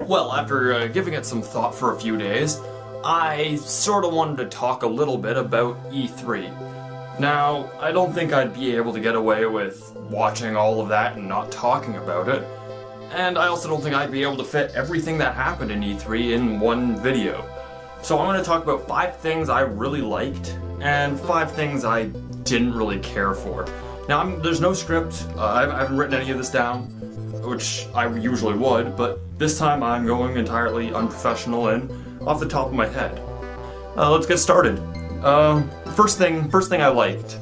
Well, after giving it some thought for a few days, I sort of wanted to talk a little bit about E3. Now, I don't think I'd be able to get away with watching all of that and not talking about it, and I also don't think I'd be able to fit everything that happened in E3 in one video. So I'm going to talk about 5 things I really liked, and 5 things I didn't really care for. Now, there's no script, I haven't written any of this down, which I usually would, but this time I'm going entirely unprofessional and off the top of my head. Let's get started. First thing I liked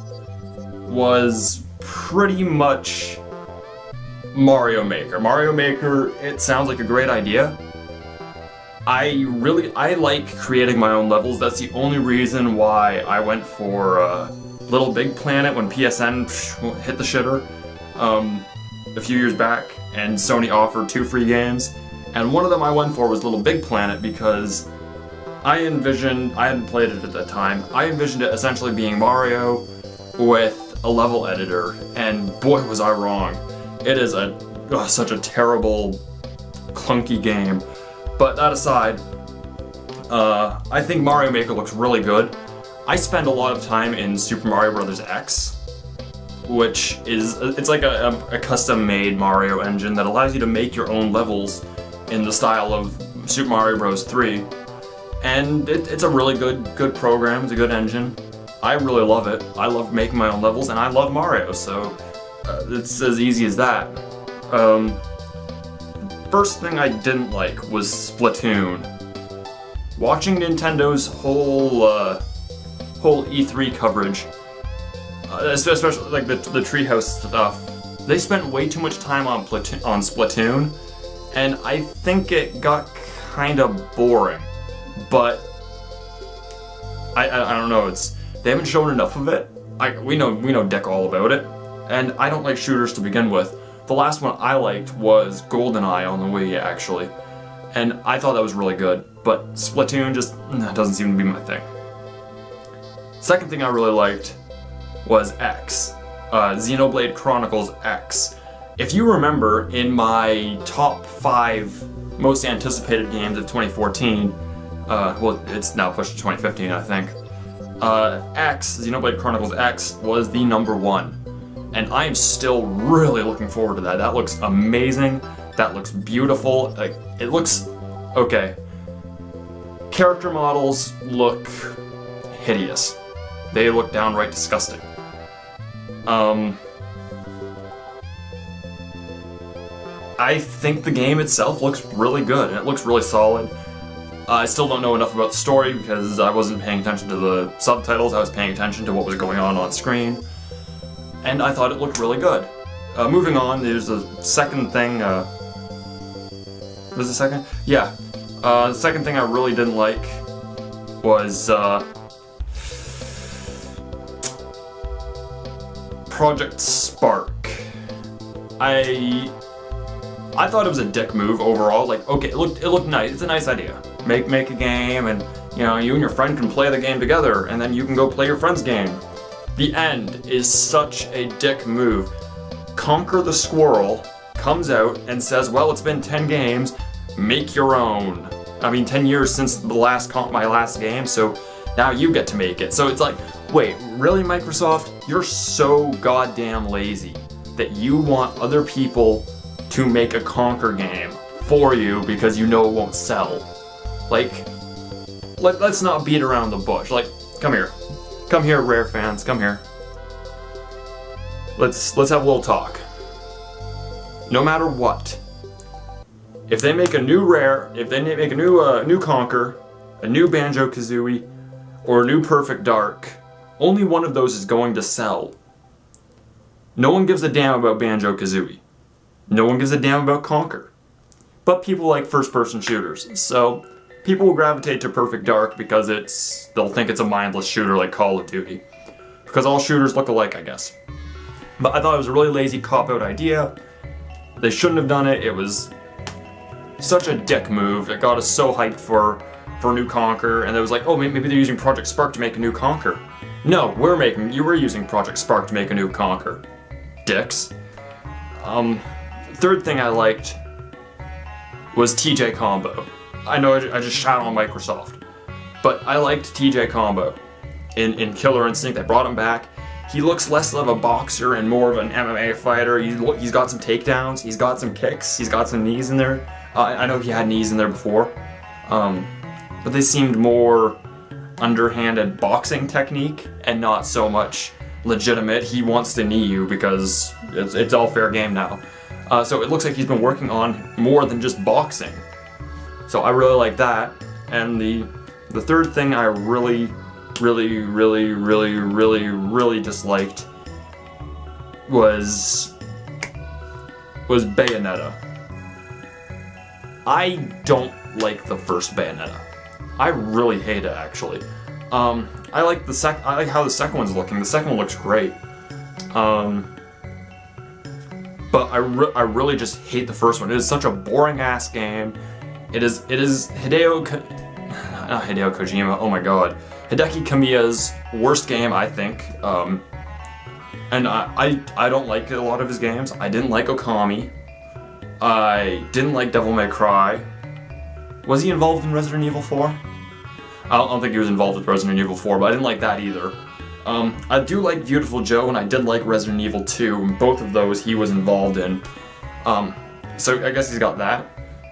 was pretty much Mario Maker. Mario Maker, it sounds like a great idea. I like creating my own levels. That's the only reason why I went for Little Big Planet when PSN hit the shitter a few years back, and Sony offered 2 free games, and one of them I went for was Little Big Planet because I hadn't played it at that time, I envisioned it essentially being Mario with a level editor, and boy was I wrong. It is such a terrible, clunky game. But that aside, I think Mario Maker looks really good. I spend a lot of time in Super Mario Bros. X, which it's like a custom-made Mario engine that allows you to make your own levels in the style of Super Mario Bros. 3. And it's a really good program, it's a good engine. I really love it. I love making my own levels, and I love Mario, so it's as easy as that. First thing I didn't like was Splatoon. Watching Nintendo's whole E3 coverage, especially like the Treehouse stuff, they spent way too much time on Splatoon, and I think it got kind of boring. But I don't know. They haven't shown enough of it. We know Dick all about it, and I don't like shooters to begin with. The last one I liked was GoldenEye on the Wii, actually, and I thought that was really good. But Splatoon just doesn't seem to be my thing. Second thing I really liked was X, Xenoblade Chronicles X. If you remember, in my top 5 most anticipated games of 2014. Well, it's now pushed to 2015, I think. Xenoblade Chronicles X was the number 1. And I am still really looking forward to that. That looks amazing. That looks beautiful. It looks... okay. Character models look hideous. They look downright disgusting. I think the game itself looks really good, and it looks really solid. I still don't know enough about the story because I wasn't paying attention to the subtitles, I was paying attention to what was going on screen, and I thought it looked really good. Moving on, there's a second thing, was it second? Yeah. The second thing I really didn't like was, Project Spark. I thought it was a dick move overall. Like, okay, it looked nice. It's a nice idea. Make a game, and you and your friend can play the game together, and then you can go play your friend's game. The end is such a dick move. Conquer the Squirrel comes out and says, well, it's been 10 games, make your own. 10 years since my last game, so now you get to make it. So it's like, wait, really, Microsoft? You're so goddamn lazy that you want other people to make a Conquer game for you because you know it won't sell. Like, let's not beat around the bush. Like, come here, Rare fans, come here. Let's have a little talk. No matter what, if they make a new Rare, if they make a new Conquer, a new Banjo-Kazooie, or a new Perfect Dark, only one of those is going to sell. No one gives a damn about Banjo-Kazooie. No one gives a damn about Conquer. But people like first-person shooters, so people will gravitate to Perfect Dark because they'll think it's a mindless shooter like Call of Duty. Because all shooters look alike, I guess. But I thought it was a really lazy cop-out idea. They shouldn't have done it. It was such a dick move. It got us so hyped for new Conquer, and it was like, oh, maybe they're using Project Spark to make a new Conquer. No, you were using Project Spark to make a new Conquer. Dicks. Third thing I liked was TJ Combo. I know I just shat on Microsoft, but I liked TJ Combo in Killer Instinct. They brought him back. He looks less of a boxer and more of an MMA fighter. He's got some takedowns. He's got some kicks. He's got some knees in there. I know he had knees in there before, but they seemed more underhanded boxing technique and not so much legitimate. He wants to knee you because it's all fair game now. So it looks like he's been working on more than just boxing. So I really like that. And the third thing I really disliked was Bayonetta. I don't like the first Bayonetta. I really hate it, actually. I like how the second one's looking. The second one looks great. But I really just hate the first one. It is such a boring ass game. It is Hideki Kojima. Oh my god, Hideki Kamiya's worst game, I think. And I don't like a lot of his games. I didn't like Okami. I didn't like Devil May Cry. Was he involved in Resident Evil 4? I don't think he was involved with Resident Evil 4, but I didn't like that either. I do like Beautiful Joe, and I did like Resident Evil 2, and both of those he was involved in. So I guess he's got that.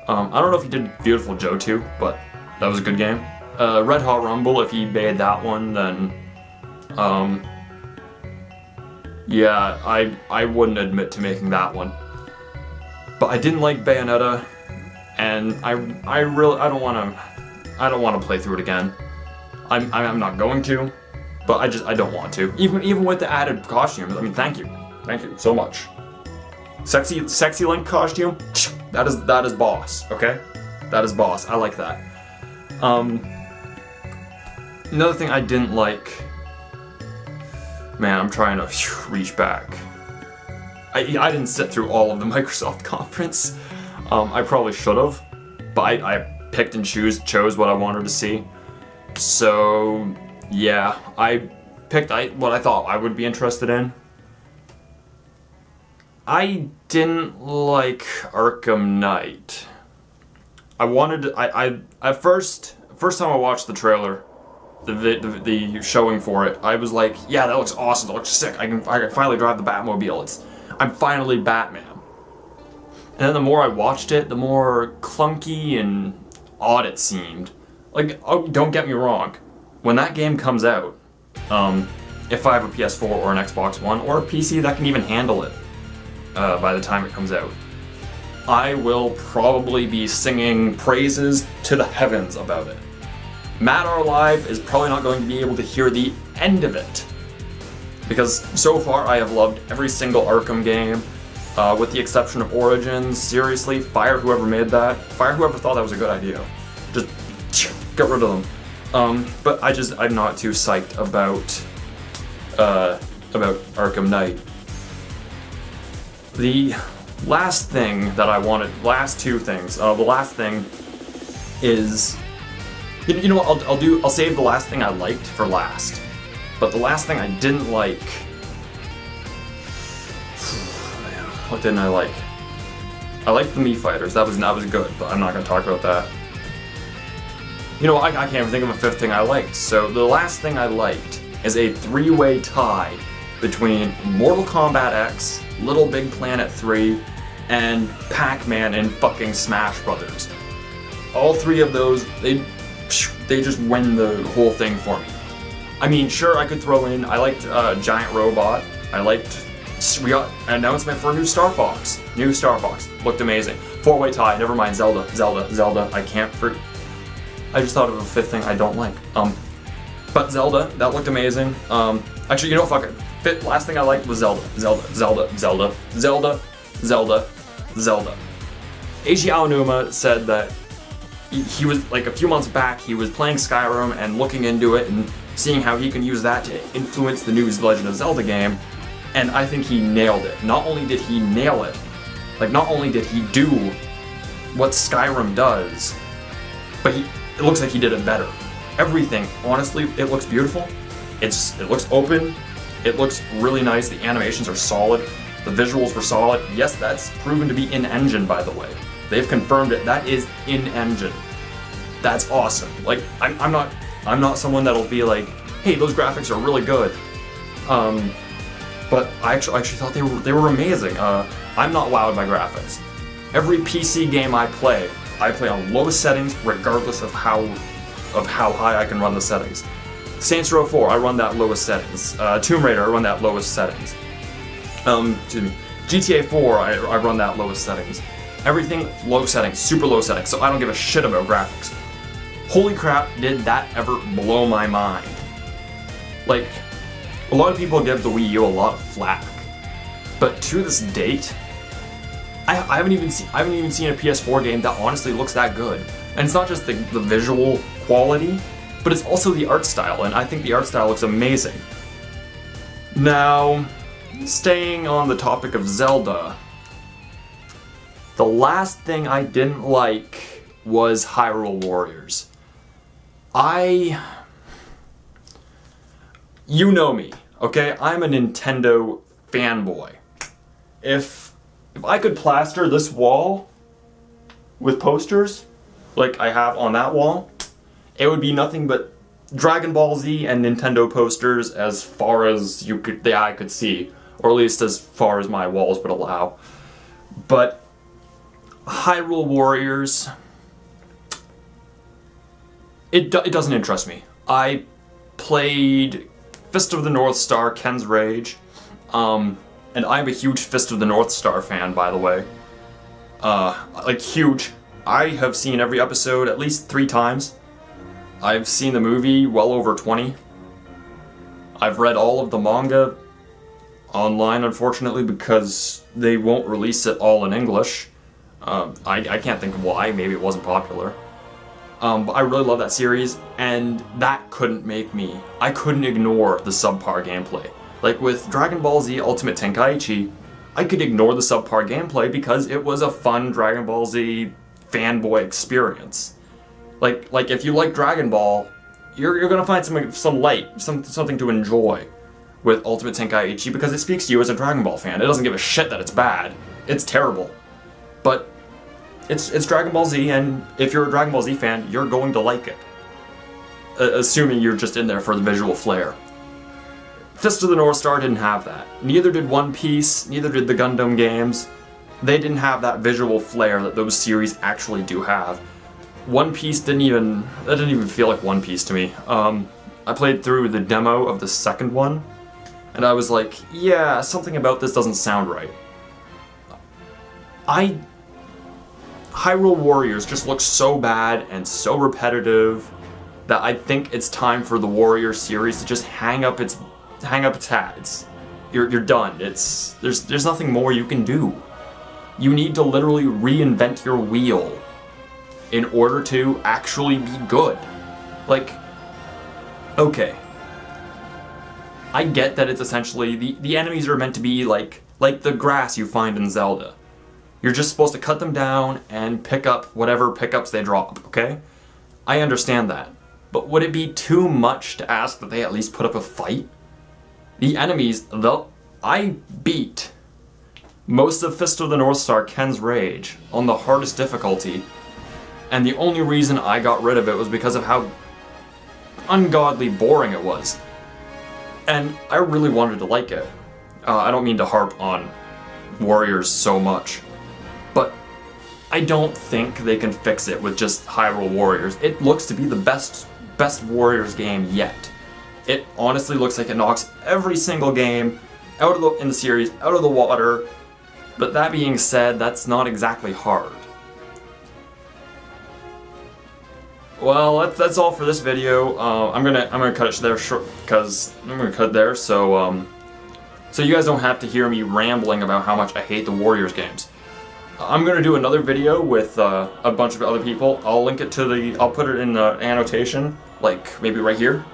I don't know if he did Beautiful Joe 2, but that was a good game. Red Hot Rumble, if he made that one, then yeah, I wouldn't admit to making that one. But I didn't like Bayonetta, and I don't want to play through it again. I'm not going to, but I don't want to. Even with the added costumes. I mean, thank you so much. Sexy Link costume, that is boss. Okay, that is boss. I like that. Another thing I didn't like. Man, I'm trying to reach back. I didn't sit through all of the Microsoft conference. I probably should have, but I picked and chose what I wanted to see. So yeah, I picked what I thought I would be interested in. I didn't like Arkham Knight. At first time I watched the trailer, the showing for it, I was like, yeah, that looks awesome, that looks sick. I can finally drive the Batmobile. I'm finally Batman. And then the more I watched it, the more clunky and odd it seemed. Like, oh, don't get me wrong, when that game comes out, if I have a PS4 or an Xbox One or a PC that can even handle it by the time it comes out, I will probably be singing praises to the heavens about it. Matt R. Live is probably not going to be able to hear the end of it, because so far I have loved every single Arkham game, with the exception of Origins. Seriously, fire whoever made that. Fire whoever thought that was a good idea. Just get rid of them. But I'm not too psyched about Arkham Knight. The last thing that I wanted, last two things. The last thing is, you know what? I'll save the last thing I liked for last. But the last thing I didn't like. What didn't I like? I liked the Mii Fighters. That was good, but I'm not gonna talk about that. You know, I can't even think of a fifth thing I liked. So the last thing I liked is a three-way tie between Mortal Kombat X, Little Big Planet 3, and Pac-Man and fucking Smash Brothers. All three of those, they just win the whole thing for me. I mean, sure, I could throw in, I liked Giant Robot. We got an announcement for a new Star Fox. Looked amazing. Four-way tie, never mind, Zelda. I just thought of a fifth thing I don't like. But Zelda, that looked amazing. Actually, you know, fuck it. Last thing I liked was Zelda. Eiji Aonuma said that he was, like, a few months back, he was playing Skyrim and looking into it and seeing how he can use that to influence the new Legend of Zelda game, and I think he nailed it. Not only did he nail it, not only did he do what Skyrim does, but it looks like he did it better. Everything, honestly, it looks beautiful. It looks open. It looks really nice. The animations are solid. The visuals were solid. Yes, that's proven to be in-engine, by the way. They've confirmed it. That is in-engine. That's awesome. Like, I'm not someone that'll be like, hey, those graphics are really good. But I actually thought they were amazing. I'm not wowed by graphics. Every PC game I play on lowest settings, regardless of how high I can run the settings. Saints Row 4, I run that lowest settings. Tomb Raider, I run that lowest settings. GTA 4, I run that lowest settings. Everything low settings, super low settings, so I don't give a shit about graphics. Holy crap, did that ever blow my mind. Like, a lot of people give the Wii U a lot of flack, but to this date, I haven't even seen a PS4 game that honestly looks that good. And it's not just the visual quality, but it's also the art style, and I think the art style looks amazing. Now, staying on the topic of Zelda, the last thing I didn't like was Hyrule Warriors. You know me, okay? I'm a Nintendo fanboy. If I could plaster this wall with posters, like I have on that wall, it would be nothing but Dragon Ball Z and Nintendo posters as far as the eye could see, or at least as far as my walls would allow. But Hyrule Warriors, it doesn't interest me. I played Fist of the North Star, Ken's Rage, and I'm a huge Fist of the North Star fan, by the way. Like, huge. I have seen every episode at least 3 times. I've seen the movie well over 20. I've read all of the manga online, unfortunately, because they won't release it all in English. I can't think of why. Maybe it wasn't popular. But I really love that series, and that couldn't make me. I couldn't ignore the subpar gameplay. Like with Dragon Ball Z Ultimate Tenkaichi, I could ignore the subpar gameplay because it was a fun Dragon Ball Z fanboy experience. Like if you like Dragon Ball, you're gonna find something to enjoy with Ultimate Tenkaichi because it speaks to you as a Dragon Ball fan. It doesn't give a shit that it's bad. It's terrible. But it's Dragon Ball Z, and if you're a Dragon Ball Z fan, you're going to like it. Assuming you're just in there for the visual flair. Fist of the North Star didn't have that. Neither did One Piece, neither did the Gundam games. They didn't have that visual flair that those series actually do have. One Piece didn't even feel like One Piece to me. I played through the demo of the second one, and I was like, yeah, something about this doesn't sound right. Hyrule Warriors just looks so bad and so repetitive that I think it's time for the Warriors series to just hang up its hat. You're done. There's nothing more you can do. You need to literally reinvent your wheel in order to actually be good. Like, okay, I get that it's essentially the enemies are meant to be like the grass you find in Zelda. You're just supposed to cut them down and pick up whatever pickups they drop, okay? I understand that. But would it be too much to ask that they at least put up a fight? The enemies, I beat most of Fist of the North Star, Ken's Rage, on the hardest difficulty, and the only reason I got rid of it was because of how ungodly boring it was. And I really wanted to like it. I don't mean to harp on Warriors so much, but I don't think they can fix it with just Hyrule Warriors. It looks to be the best Warriors game yet. It honestly looks like it knocks every single game in the series out of the water. But that being said, that's not exactly hard. Well, that's all for this video. I'm gonna cut it there short because I'm gonna cut there so you guys don't have to hear me rambling about how much I hate the Warriors games. I'm gonna do another video with a bunch of other people. I'll link it to I'll put it in the annotation, like maybe right here.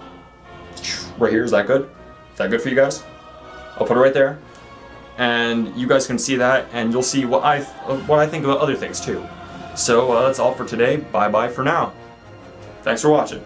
Right here, is that good? Is that good for you guys? I'll put it right there, and you guys can see that, and you'll see what I think about other things too. So that's all for today. Bye bye for now. Thanks for watching.